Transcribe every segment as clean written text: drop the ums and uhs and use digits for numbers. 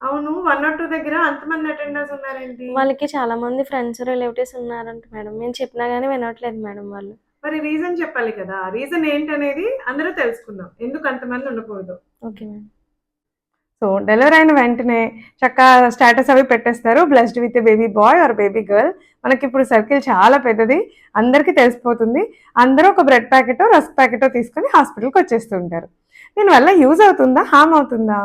అవును. 1 ఆర్ 2 దగ్గర అంతమంది అటెండర్స్ ఉన్నారేంటి? వాళ్ళకి చాలా మంది ఫ్రెండ్స్, రిలేటివ్స్ ఉన్నారంట మేడం. మేము చెప్పినా గాని వినట్లేదు మేడం వాళ్ళు. మరి రీజన్ చెప్పాలి కదా! రీజన్ ఏంటనేది అందరూ తెలుసుకుందాం. ఎందుకు అంతమంది ఉండకూడదో. Okay madam. సో, డెలివరీ అయిన వెంటనే చక్కగా స్టేటస్ అవి పెట్టేస్తారు. Blessed with baby boy or baby girl. మనకిప్పుడు సర్కిల్ చాలా పెద్దది. అందరికీ తెలిసిపోతుంది. అందరూ ఒక బ్రెడ్ ప్యాకెటో, రస్క్ ప్యాకెటో తీసుకొని హాస్పిటల్‌కి వచ్చేస్తూ ఉంటారు. దీనివల్ల యూజ్ అవుతుందా? హార్మ్ అవుతుందా?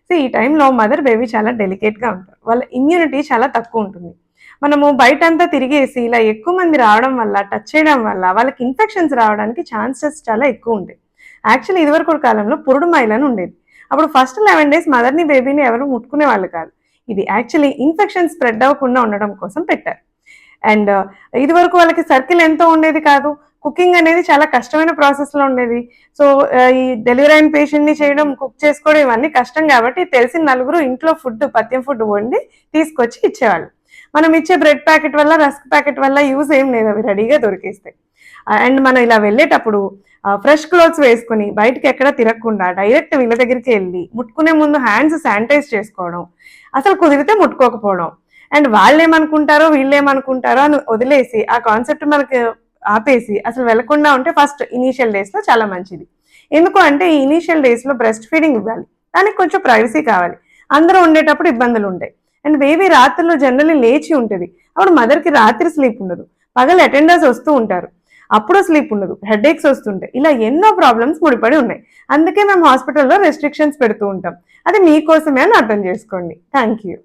సో, ఈ టైంలో మదర్, బేబీ చాలా డెలికేట్‌గా ఉంటారు. వాళ్ళ ఇమ్యూనిటీ చాలా తక్కువుంటుంది. మనము బయటంతా తిరిగేసి ఇలా ఎక్కువ మంది రావడం వల్ల, టచ్ చేయడం వల్ల వాళ్ళకి ఇన్ఫెక్షన్స్ రావడానికి ఛాన్సెస్ చాలా ఎక్కువుంటాయి. యాక్చువల్లీ ఇదివరకటి కాలంలో పురుడు మైల్ అని ఉండేది. అప్పుడు ఫస్ట్ 11 డేస్ మదర్‌ని, బేబీని ఎవరు ముట్టుకునేవాళ్ళు కాదు. ఇది యాక్చువల్లీ ఇన్ఫెక్షన్ స్ప్రెడ్ అవ్వకుండా ఉండడం కోసం పెట్టారు. అండ్ ఇదివరకు వాళ్ళకి సర్కిల్ ఎంతో ఉండేది కాదు. కుకింగ్ అనేది చాలా కష్టమైన ప్రాసెస్‌లో ఉండేది. సో, ఈ డెలివరీ అయిన పేషెంట్‌ని చేయడం, కుక్ చేసుకోవడం ఇవన్నీ కష్టం కాబట్టి తెలిసిన నలుగురు ఇంట్లో ఫుడ్, పథ్యం ఫుడ్ వండి తీసుకొచ్చి ఇచ్చేవాళ్ళు. మనం ఇచ్చే బ్రెడ్ ప్యాకెట్ వల్ల, రస్క్ ప్యాకెట్ వల్ల యూజ్ ఏం లేదు. అవి రెడీగా దొరికేస్తాయి. అండ్ మనం ఇలా వెళ్ళేటప్పుడు ఫ్రెష్ క్లోత్స్ వేసుకొని బయటకి ఎక్కడ తిరగకుండా డైరెక్ట్ వీళ్ళ దగ్గరికి వెళ్ళి ముట్టుకునే ముందు హ్యాండ్స్ శానిటైజ్ చేసుకోవడం, అసలు కుదిరితే ముట్టుకోకపోవడం. అండ్ వాళ్ళేమనుకుంటారో వీళ్ళేమనుకుంటారో అని వదిలేసి ఆ కాన్సెప్ట్ మనకి ఆపేసి అసలు వెళ్లకుండా ఉంటే ఫస్ట్ ఇనీషియల్ డేస్లో చాలా మంచిది. ఎందుకు అంటే ఈ ఇనీషియల్ డేస్లో బ్రెస్ట్ ఫీడింగ్ ఇవ్వాలి, దానికి కొంచెం ప్రైవసీ కావాలి. అందరూ ఉండేటప్పుడు ఇబ్బందులు ఉంటాయి. అండ్ బేబీ రాత్రుల్లో జనరల్లీ లేచి ఉంటుంది. అప్పుడు మదర్కి రాత్రి స్లీప్ ఉండదు. పగలు అటెండర్స్ వస్తూ ఉంటారు, అప్పుడు స్లీప్ ఉండదు, హెడేక్స్ వస్తుంటాయి. ఇలా ఎన్నో ప్రాబ్లమ్స్ ముడిపడి ఉన్నాయి. అందుకే మేము హాస్పిటల్లో రెస్ట్రిక్షన్స్ పెడుతూ ఉంటాం. అది మీకోసమే అని అర్థం చేసుకోండి. Thank you.